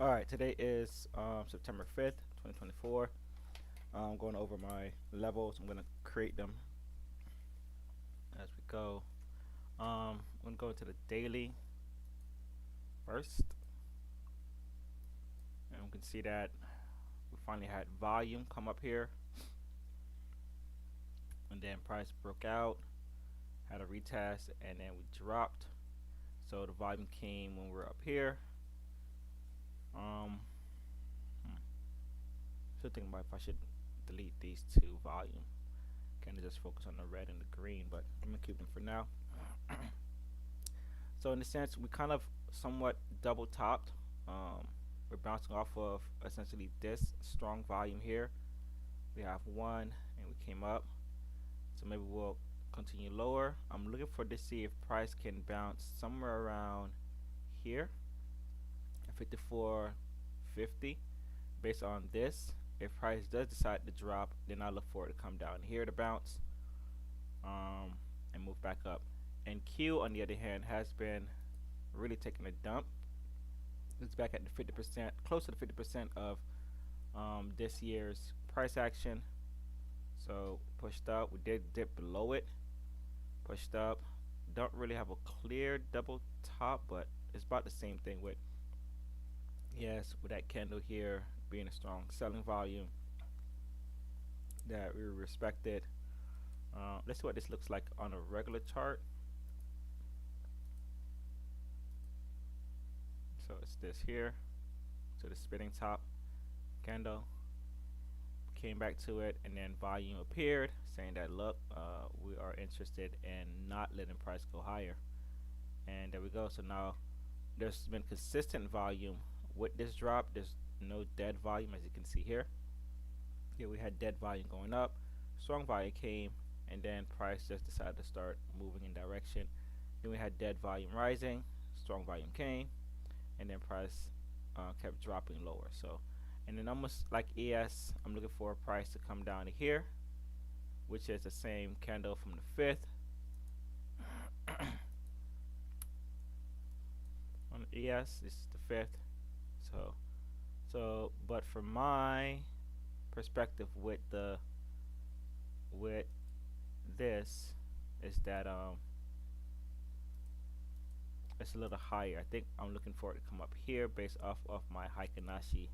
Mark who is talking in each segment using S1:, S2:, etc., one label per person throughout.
S1: All right, today is September 5th, 2024. I'm going over my levels. I'm going to create them as we go. I'm going to go into the daily first, and we can see that we finally had volume come up here, and then price broke out, had a retest, and then we dropped. So the volume came when we were up here. Um, Still thinking about if I should delete these two volume. Kind of just focus on the red and the green, but I'm gonna keep them for now. So in a sense, we kind of somewhat double topped. We're bouncing off of essentially this strong volume here. We have one, and we came up. So maybe we'll continue lower. I'm looking for to see if price can bounce somewhere around here at 54.50 based on this. If price does decide to drop, then I look for it to come down here to bounce and move back up. And Q, on the other hand, has been really taking a dump. It's back at the 50%, close to the 50% of this year's price action. So pushed up. We did dip below it. Pushed up. Don't really have a clear double top, but it's about the same thing with, yes, with that candle here being a strong selling volume that we respected. Let's see what this looks like on a regular chart. So it's this here. So the spinning top candle came back to it, and then volume appeared saying that look, we are interested in not letting price go higher. And there we go. So now there's been consistent volume with this drop. There's no dead volume, as you can see here. Here we had dead volume going up, strong volume came, and then price just decided to start moving in direction. Then we had dead volume rising, strong volume came, and then price kept dropping lower. So, and then almost like ES, I'm looking for a price to come down to here, which is the same candle from the 5th. On the ES, this is the 5th. But from my perspective with this is that it's a little higher. I think I'm looking for it to come up here based off of my Heikenhashi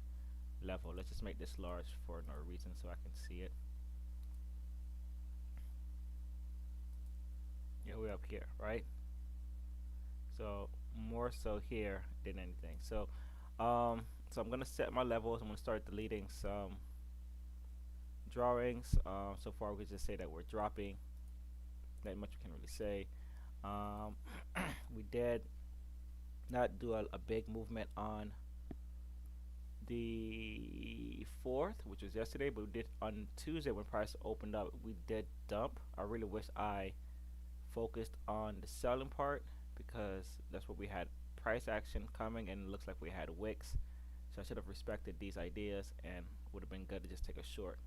S1: level. Let's just make this large for no reason so I can see it. Yeah, we're up here, right? So more so here than anything. So I'm gonna set my levels. I'm gonna start deleting some drawings. So far we just say that we're dropping. Not much we can really say. We did not do a big movement on the 4th, which was yesterday, but we did on Tuesday when price opened up. We did dump. I really wish I focused on the selling part because that's what we had price action coming, and it looks like we had wicks. So I should have respected these ideas, and would have been good to just take a short.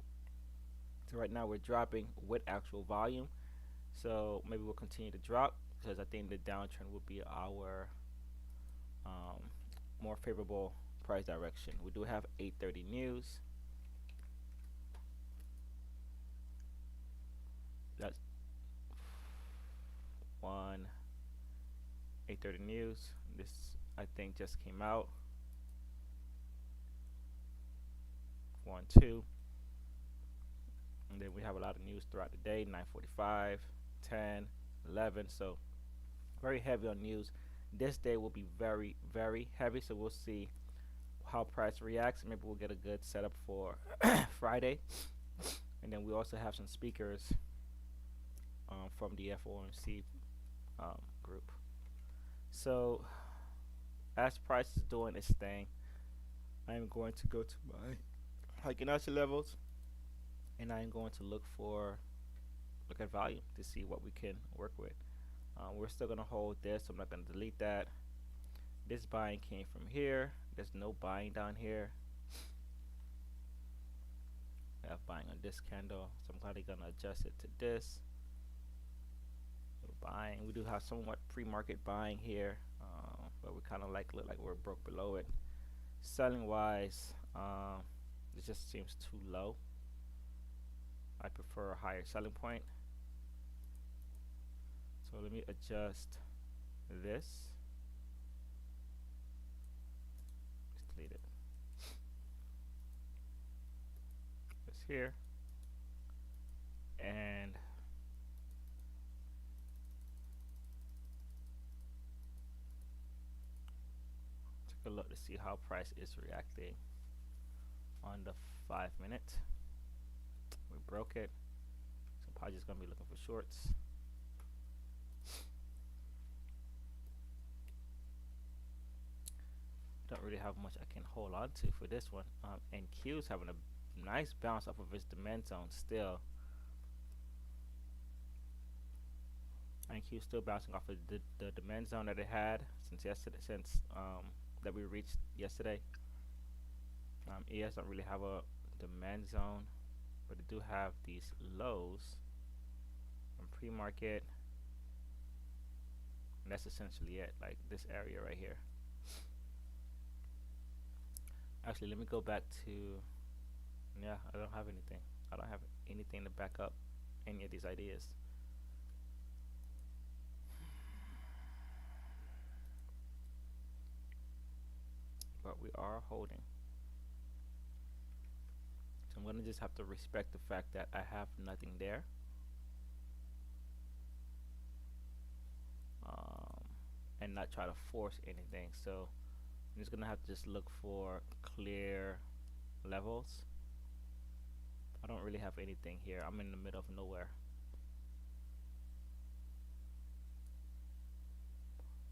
S1: So right now we're dropping with actual volume. So maybe we'll continue to drop because I think the downtrend will be our more favorable price direction. We do have 8:30 news. That's one 8:30 news. This I think just came out. 1, 2. And then we have a lot of news throughout the day. 9:45, 10, 11. So very heavy on news. This day will be very, very heavy. So we'll see how price reacts. Maybe we'll get a good setup for Friday. And then we also have some speakers from the FOMC group. So as price is doing its thing, I'm going to go to my Heikenhashi levels, and I'm going to look at volume to see what we can work with. We're still going to hold this, so I'm not going to delete that. This buying came from here. There's no buying down here. I have buying on this candle, so I'm probably going to adjust it to this. Buying. We do have somewhat pre-market buying here, but we kind of look like we're broke below it. Selling wise, it just seems too low. I prefer a higher selling point. So let me adjust this. Let's delete it. This here. And take a look to see how price is reacting on the 5 minute. We broke it. So probably just gonna be looking for shorts. Don't really have much I can hold on to for this one. And Q's having a nice bounce off of its demand zone still. And Q's still bouncing off of the demand zone that it had since yesterday, that we reached yesterday. ES don't really have a demand zone, but they do have these lows from pre-market, and that's essentially it. Like this area right here. Actually, let me go back to, yeah, I don't have anything. I don't have anything to back up any of these ideas. But we are holding. So I'm gonna just have to respect the fact that I have nothing there. And not try to force anything. So I'm just gonna have to just look for clear levels. I don't really have anything here. I'm in the middle of nowhere.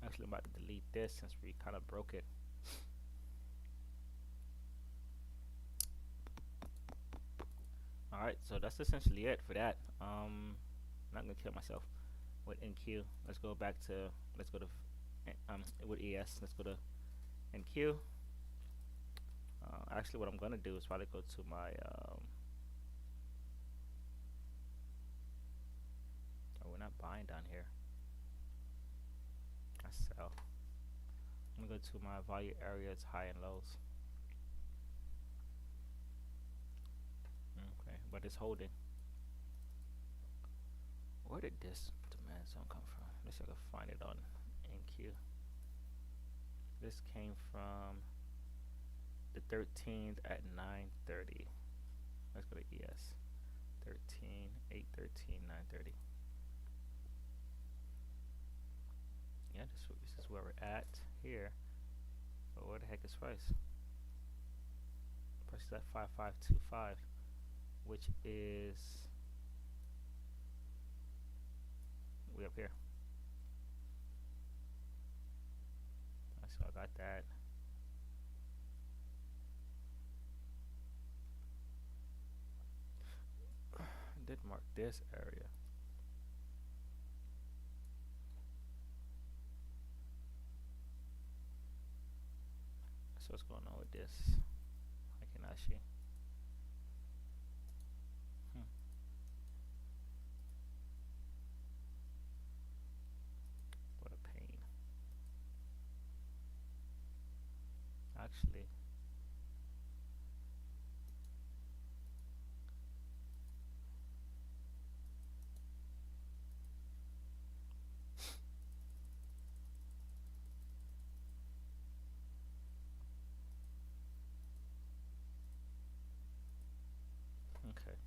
S1: Actually, I'm about to delete this since we kind of broke it. Alright, so that's essentially it for that. Not gonna kill myself with NQ. Let's go back to, let's go to, with ES, let's go to NQ. Actually, what I'm gonna do is probably go to my, oh, we're not buying down here. I sell. I'm gonna go to my value areas, high and lows. Okay, but it's holding. Where did this demand zone come from? Let's see if I can find it on NQ. This came from the 13th at 9:30. Let's go to ES. 13, 8:13, 9:30. Yeah, this is where we're at here. But where the heck is price? Price is at 5525, which is way up here. So I got that. Did mark this area. So what's going on with this? I cannot see. What a pain. Actually, okay.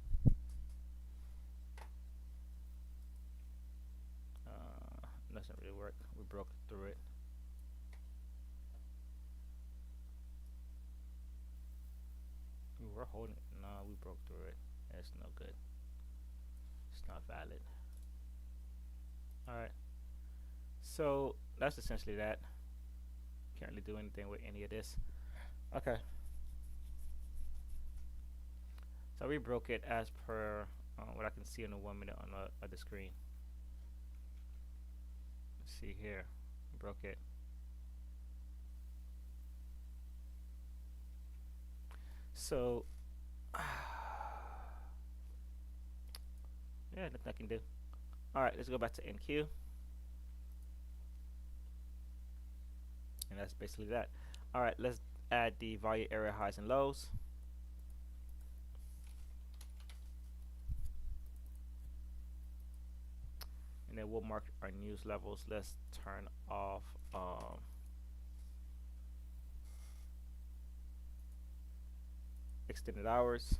S1: Doesn't really work. We broke through it. We were holding it. No, we broke through it. It's no good. It's not valid. Alright. So that's essentially that. Can't really do anything with any of this. Okay. So we broke it as per what I can see in the 1 minute on the screen. Let's see here. Broke it. So yeah, nothing I can do. Alright, let's go back to NQ. And that's basically that. Alright, let's at the value area highs and lows. And then we'll mark our news levels. Let's turn off extended hours.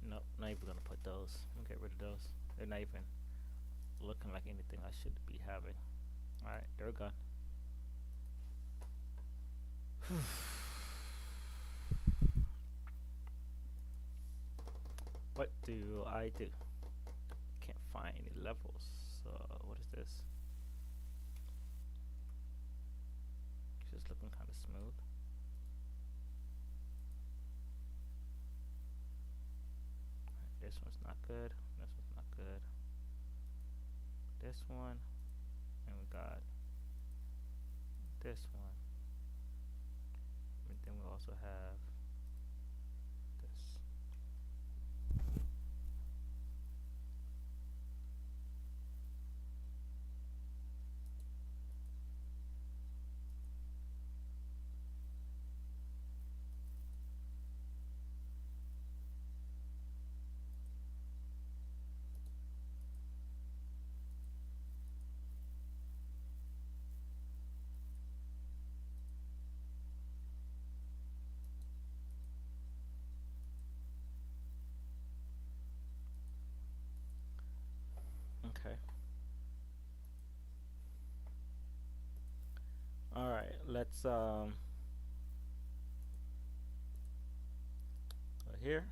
S1: Nope, not even gonna put those. I'm gonna get rid of those. They're not even looking like anything I should be having. Alright, they're gone. What do I do? Can't find any levels. What is this? It's just looking kind of smooth. This one's not good. This one's not good. This one. And we got this one. And then we also have this. Okay. All right. Let's go here.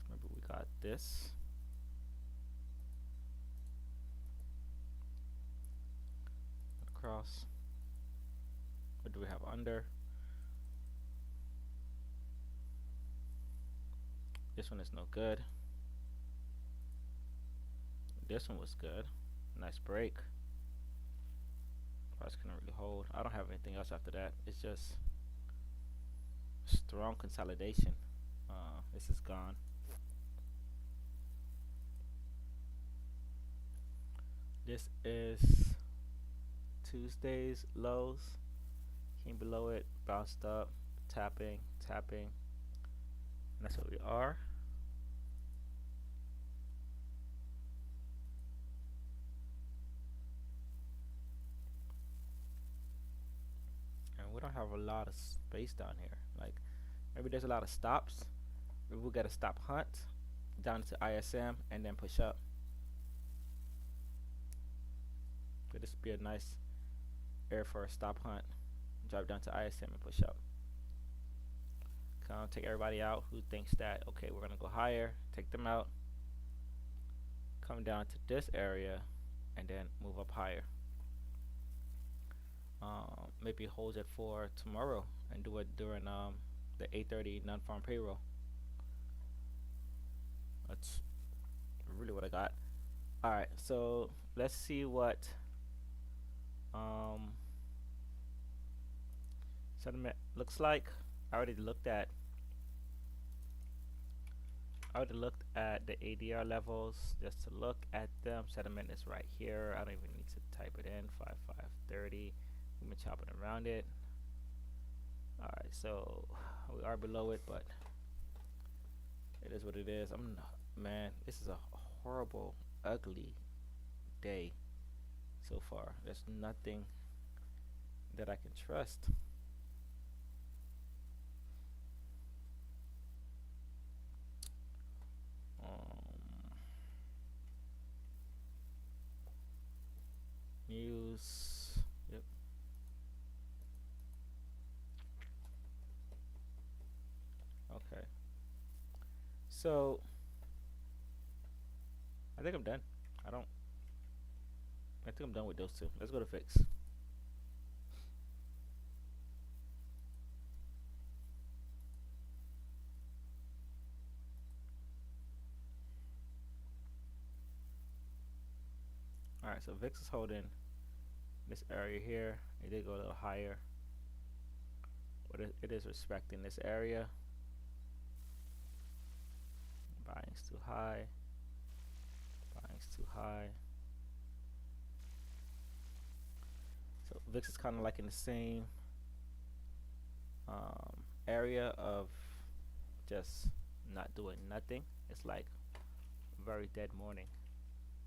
S1: Maybe we got this. Across. What do we have under? This one is no good. This one was good. Nice break. Price couldn't really hold. I don't have anything else after that. It's just strong consolidation. This is gone. This is Tuesday's lows. Came below it, bounced up, tapping, tapping. And that's what we are. And we don't have a lot of space down here. Like maybe there's a lot of stops. Maybe we'll get a stop hunt down to ISM and then push up. Could this be a nice area for a stop hunt? Drop down to ISM and push up. Come take everybody out who thinks that okay, we're gonna go higher. Take them out. Come down to this area and then move up higher. Maybe hold it for tomorrow and do it during the 8:30 non-farm payroll. That's really what I got. All right, so let's see what sentiment looks like. I already looked at the ADR levels just to look at them. Sentiment is right here. I don't even need to type it in. 5530. We've been chopping around it. All right, so we are below it, but it is what it is. Man, this is a horrible, ugly day so far. There's nothing that I can trust. Um, News. Yep. Okay. So I think I'm done. I don't. I think I'm done with those two. Let's go to fix. All right. So VIX is holding this area here. It did go a little higher, but it is respecting this area. Buying's too high. Buying's too high. So VIX is kind of like in the same area of just not doing nothing. It's like very dead morning.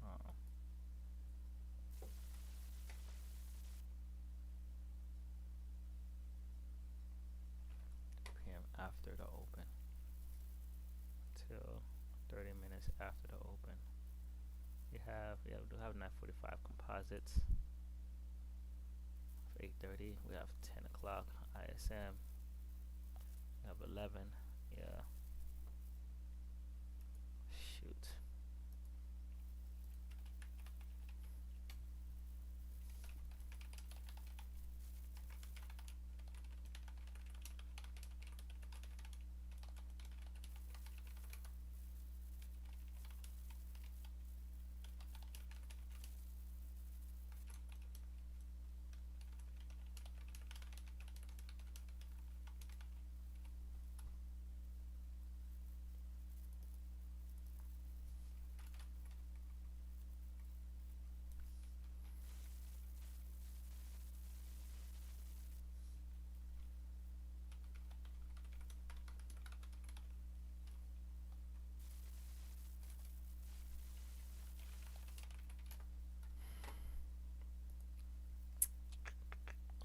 S1: Uh, PM after the open till 30 minutes after the open. We do have 9:45 composites. 8:30 we have 10 o'clock ISM. We have 11. Yeah. Shoot.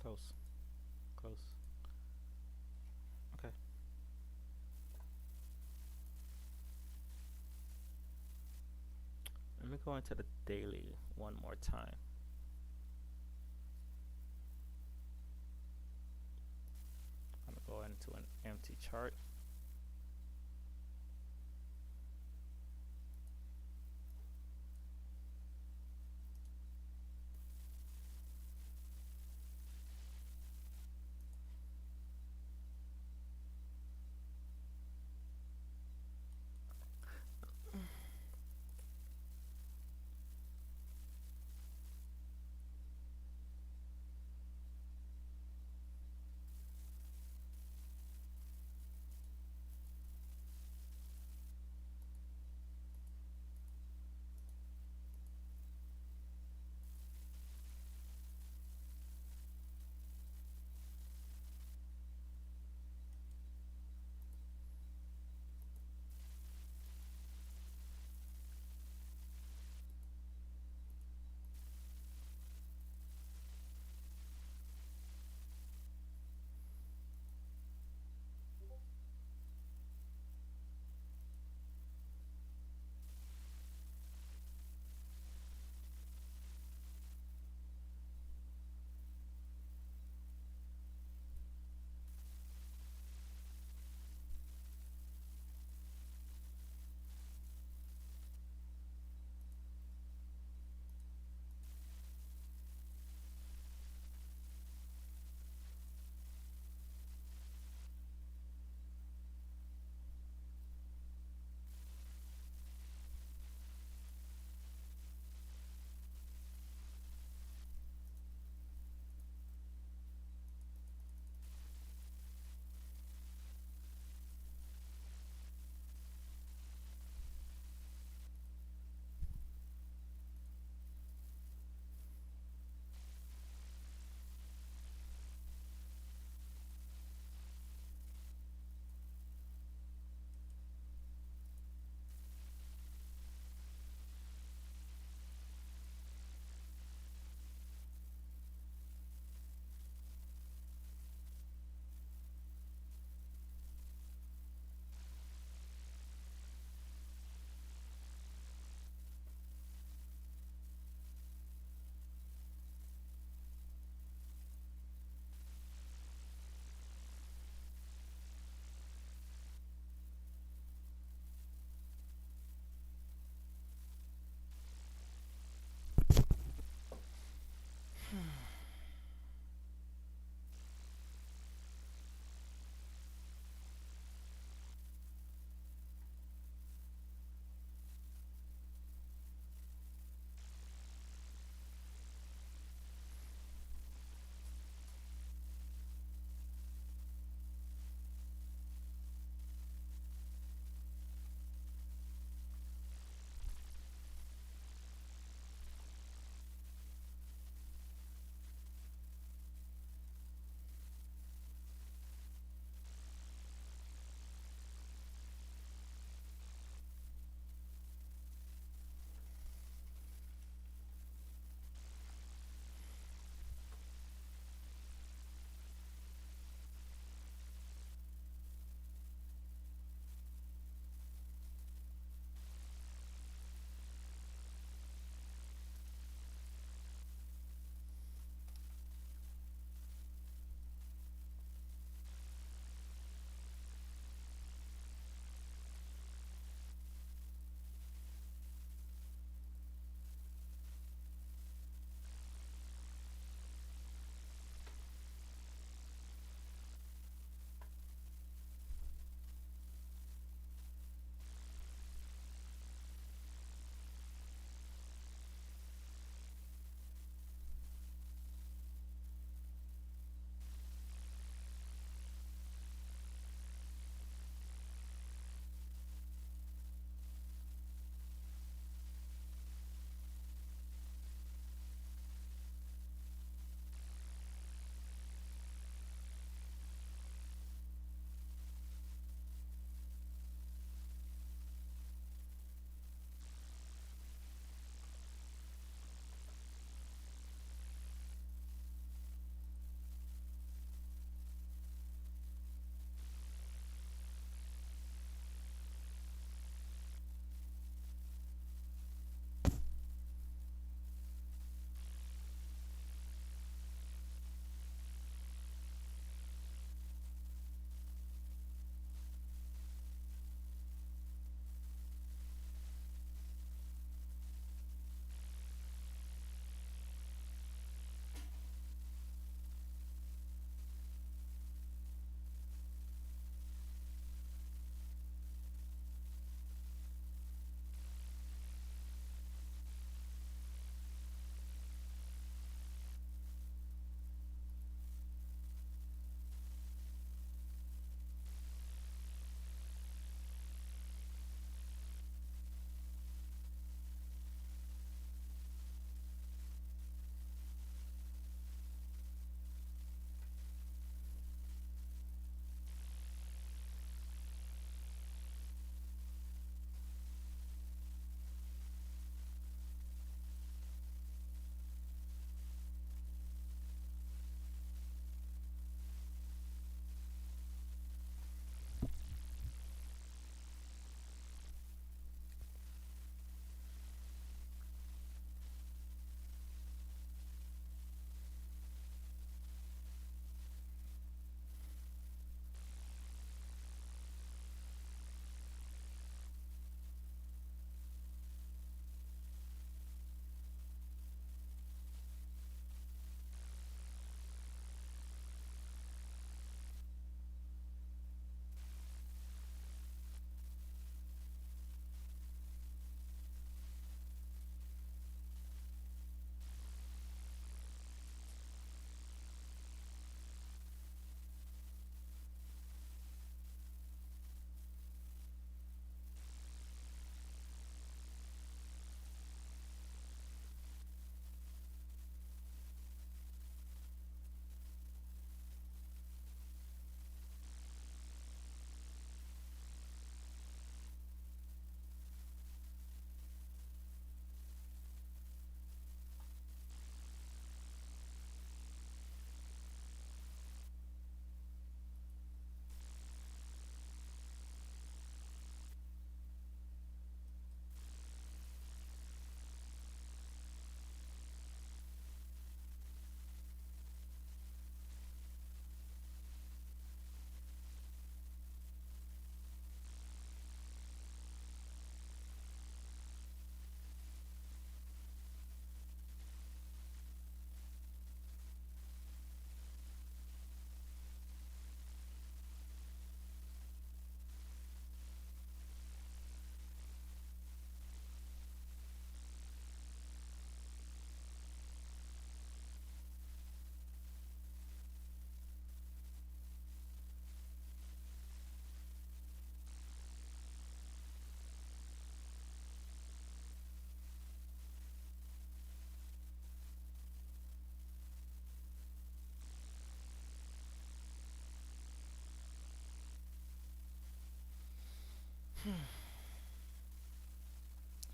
S1: Close. Close. Okay. Let me go into the daily one more time. I'm gonna go into an empty chart.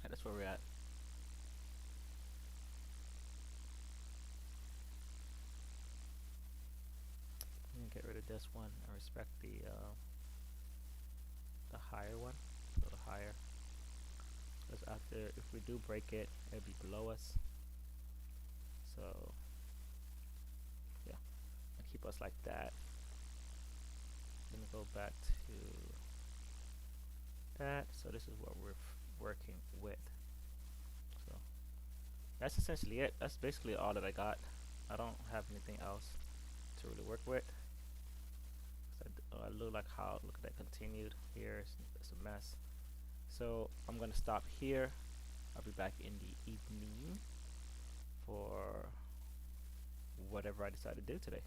S1: That's where we're at. I'm gonna get rid of this one and respect the higher one, so the higher. Because after, if we do break it, it'll be below us. So yeah, and keep us like that. Let me go back to that. So this is what we're working with. So that's essentially it. That's basically all that I got. I don't have anything else to really work with. I look like how look at that continued here. It's a mess. So I'm gonna stop here. I'll be back in the evening for whatever I decide to do today.